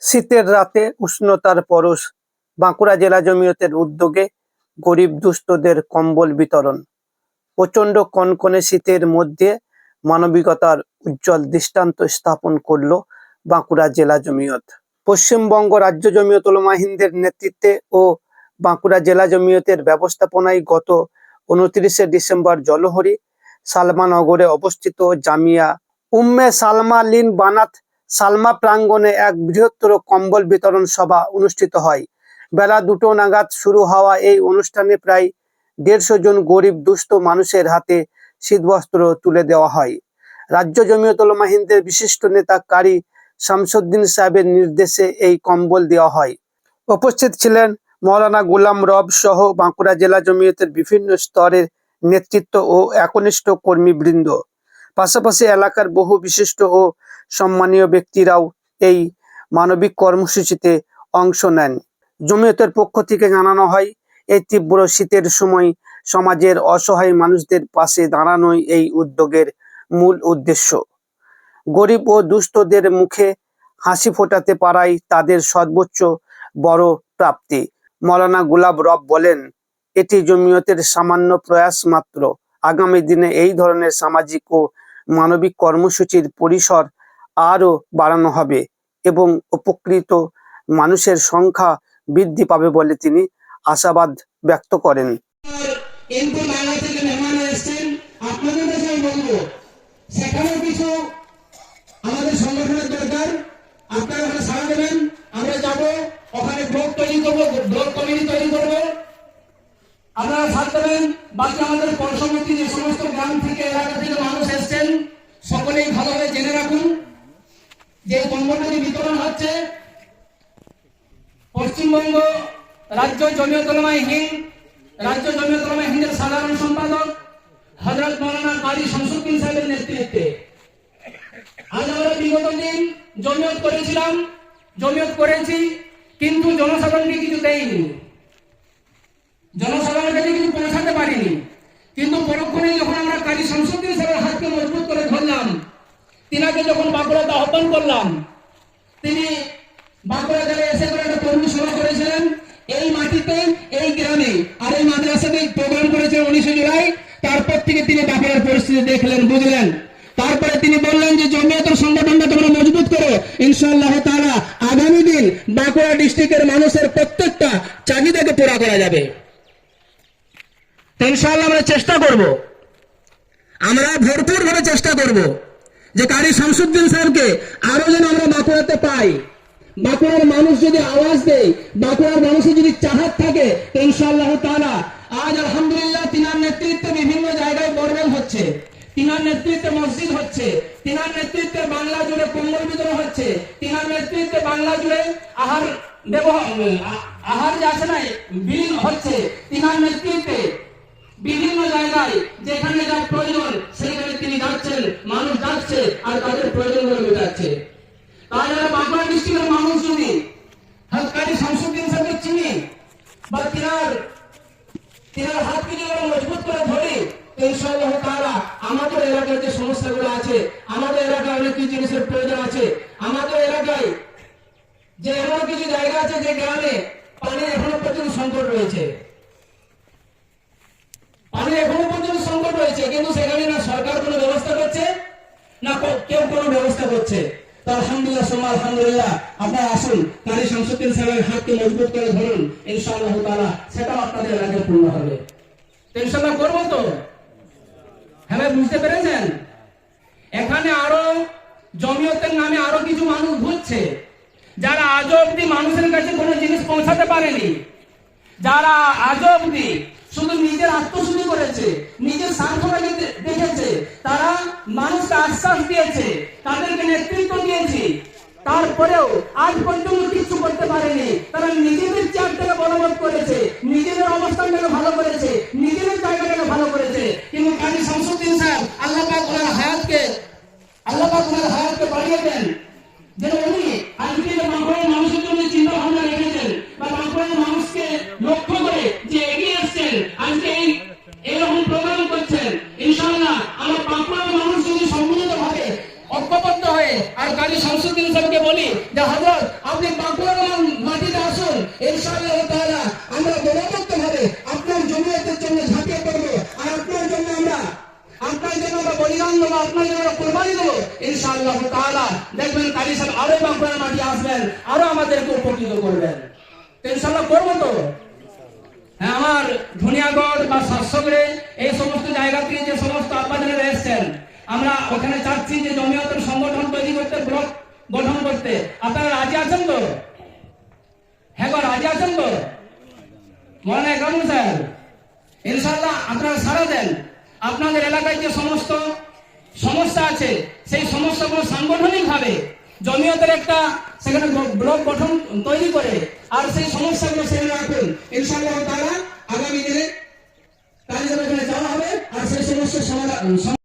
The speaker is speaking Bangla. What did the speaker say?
শীতের রাতে উষ্ণতার পরশ, বাঁকুড়া জেলা জমিয়তের উদ্যোগে গরিব দুস্থদের কম্বল বিতরণ। প্রচণ্ড কনকনে শীতের মধ্যে মানবিকতার উজ্জ্বল দৃষ্টান্ত স্থাপন করল বাঁকুড়া জেলা জমিয়ত। পশ্চিমবঙ্গ রাজ্য জমিয়ত উলামা হিন্দের নেতৃত্বে ও বাঁকুড়া জেলা জমিয়তের ব্যবস্থাপনায় গত 29শে ডিসেম্বর জলহরি সালমানগরে অবস্থিত জামিয়া উম্মে সালমা লিন বানাত সালমা প্রাঙ্গণে এক বৃহত্তর কম্বল বিতরণ সভা অনুষ্ঠিত হয়। বেলা 2টো নাগাদ শুরু হওয়া এই অনুষ্ঠানে প্রায় 150 জন গরিব দুস্থ মানুষের হাতে শীতবস্ত্র তুলে দেওয়া হয়। রাজ্য জমিয়ত উলামা হিন্দের বিশিষ্ট নেতা কারি শামসুদ্দিন সাহেবের নির্দেশে এই কম্বল দেওয়া হয়। উপস্থিত ছিলেন মৌলানা গোলাম রব সহ বাঁকুড়া জেলা জমিয়তের বিভিন্ন স্তরের নেতৃত্ব ও একনিষ্ঠ কর্মীবৃন্দ। পাশাপাশি এলাকার বহু বিশিষ্ট ও সম্মানীয় ব্যক্তিরাও এই মানবিক কর্মসূচিতে অংশ নেন। জমিয়তের পক্ষ থেকে জানানো হয়, এই তীব্র শীতের সময় সমাজের অসহায় মানুষদের পাশে দাঁড়ানোই এই উদ্যোগের মূল উদ্দেশ্য। গরিব ও দুস্থদের মুখে হাসি ফোটাতে পারাই তাদের সর্বোচ্চ বড় প্রাপ্তি। মৌলানা গোলাম রব বলেন, এটি জমিয়তের সামান্য প্রয়াস মাত্র। আগামী দিনে এই ধরনের সামাজিক ও মানবিক কর্মসূচির পরিসর আরও বাড়ানো হবে এবং উপকৃত মানুষের সংখ্যা বৃদ্ধি পাবে বলে তিনি আশাবাদ ব্যক্ত করেন। আমাদের সংগঠনের দরকার, আপনারা ওখানে সাড়া দেবেন, আমরা যাব, ওখানে ব্লক তৈরি করবো, ব্লক কমিটি তৈরি করবো, আপনারা সাথ দেবেন। বাকি আমাদের পরশমতি যে সমস্ত গ্রাম থেকে এলাকা থেকে মানুষ এসছেন সকলেই ভালোভাবে জেনে রাখুন যে কম্বলটি বিতরণ হচ্ছে পশ্চিমবঙ্গ রাজ্য জমিয়ত উলামা হিন্দের সাধারণ সম্পাদক হযরত মাওলানা কারি শামসুদ্দিন সাহেবের নেতৃত্বে। আজ আমরা বিগত দিন জমিয়ত করেছি, কিন্তু জনসাধারণকে কিছু দেয়নি, জনসাধারণের কাছে কিছু পৌঁছাতে পারিনি। কিন্তু পরক্ষণে যখন আমরা কারি শামসুদ্দিন সাহেবের হাতকে মজবুত করে ধরলাম, তিনাকে যখন বাঁকুড়াতে আহ্বান করলাম, তিনি বাঁকুড়া জেলায় এসে করে একটা কর্মী সভা করেছিলেন এই মাটিতে, এই গ্রামে, আর এই মাদ্রাসাতে প্রোগ্রাম করেছিলেন 19 জুলাই। তারপর থেকে তিনি বাঁকুড়ার পরিস্থিতি দেখলেন, বুঝলেন। তারপরে তিনি বললেন যে জমিয়তের সংগঠনটা তোমরা মজবুত করো, ইনশাআল্লাহ তাআলা আগামী দিন বাঁকুড়া ডিস্ট্রিক্টের মানুষের প্রত্যেকটা চাহিদাকে পুরা করা যাবে। ইনশাআল্লাহ আমরা চেষ্টা করব, আমরা ভরপুর ভাবে চেষ্টা করব যে কারি শামসুদ্দিন সাহেবকে আরো যেন আমরা বাঁকুড়াতে পাই। বাঁকুড়ার মানুষ যদি আওয়াজ দেয়, বাঁকুড়ার মানুষের যদি চাহাত থাকে, ইনশাআল্লাহ তাআলা আজ আলহামদুলিল্লাহ তিনার নেতৃত্বে বিভিন্ন জায়গায় বরবেল হচ্ছে, তিনার নেতৃত্বে মসজিদ হচ্ছে, তিনার নেতৃত্বে বাংলা জুড়ে কম্বল বিতরণ হচ্ছে, তিনার নেতৃত্বে বাংলা জুড়ে আহার যে আছে না বিলীন হচ্ছে, তিনার নেতৃত্বে বিভিন্ন জায়গায় যেখানে যা প্রয়োজন সেখানে তিনি যাচ্ছেন, মানুষ যাচ্ছে আর তাদের প্রয়োজনগুলো মেটাচ্ছে। তাই যারা বাঁকুড়া ডিস্ট্রিক্টের মানুষ যদি কারি শামসুদ্দিন সাহেবকে চিনি বা তিনার হাতকে যদি আমরা মজবুত করে ধরি, ইনশাআল্লাহ তাআলা আমাদের এলাকার যে সমস্যাগুলো আছে, আমাদের এলাকায় অনেক কিছু জিনিসের প্রয়োজন আছে, আমাদের এলাকায় যে এমন কিছু জায়গা আছে যে গ্রামে পানির এখনো পর্যন্ত সংকট রয়েছে, কিন্তু সেখানে না সরকার কোনো ব্যবস্থা করছে না কেউ কোনো ব্যবস্থা করছে। তো আলহামদুলিল্লাহ আপনারা আসুন, কারি শামসুদ্দিন সাহেবের হাতকে মজবুত করে ধরুন, ইনশাআল্লাহ তাআলা সেটাও আপনাদের এলাকায় পূর্ণ হবে। ইনশাআল্লাহ করবো তো? হ্যাঁ, বুঝতে পেরেছেন? এখানে আরো জমিয়তের নামে আরো কিছু মানুষ ঘুরছে, যারা আজ অব্দি মানুষের কাছে কোনো জিনিস পৌঁছাতে পারেনি, যারা আজ অব্দি শুধু নিজের আত্মশুদ্ধি করেছে, নিজের স্বার্থটাকে দেখেছে, তারা মানুষকে আশ্বাস দিয়েছে, তাদেরকে নেতৃত্ব দিয়েছে, তারপরেও আজ পর্যন্ত কিছু করতে পারেনি। তারা নিজেদের চেয়ারটাকে বলবৎ করেছে, নিজেদের অবস্থানটাকে ভালো করেছে, নিজেদের জায়গাটাকে ভালো করেছে। কিন্তু কারি শামসুদ্দিন সাহেব আল্লাহ পাক ওনার হায়াতকে বাড়িয়ে দেন, যেন উনি আজকে বাঁকুড়ার মানুষের জন্য চিন্তা ভাবনা রেখেছেন বা বাঁকুড়ার মানুষকে লক্ষ্য করে যে এগিয়ে এসছেন, আজকে এইরকম প্রোগ্রাম করছেন। ইনশাআল্লাহ আমার বাঁকুড়ার মানুষ যদি সম্মিলিত ভাবে ঐক্যবদ্ধ হয়ে আর কারি শামসুদ্দিন সাহেবকে বলি যে হযরত আপনি ইনশাআল্লাহ তাআলা দেখবেন কাজী সাহেব আরো বাঁকুড়ার মাটি আসবেন, আরো আমাদেরকে উপকৃত করবেন। তো ইনশাআল্লাহ করবো তো। হ্যাঁ, আমার ধুনিয়াগড় বা শাসকরে এই সমস্ত জায়গা থেকে যে সমস্ত আব্বাজানেরা এসছেন, আমরা ওখানে চাচ্ছি যে জমিয়তের সংগঠন তৈরি করতে, ব্লক গঠন করতে। আপনারা রাজি আছেন তো? হ্যাঁ গো, রাজি আছেন তো? মৌলানা ইকরামুল সাহেব, ইনশাআল্লাহ আপনারা সাড়া দেন। আপনাদের এলাকায় যে সমস্ত সমস্যা আছে সেই সমস্যাগুলো সাংগঠনিক ভাবে জমিয়তের একটা সেখানে ব্লক গঠন তৈরি করে আর সেই সমস্যাগুলো সেখানে রাখুন। ইনশাআল্লাহ তাআলা আগামী দিনে কাজে যাওয়া হবে আর সেই সমস্যার সমাধান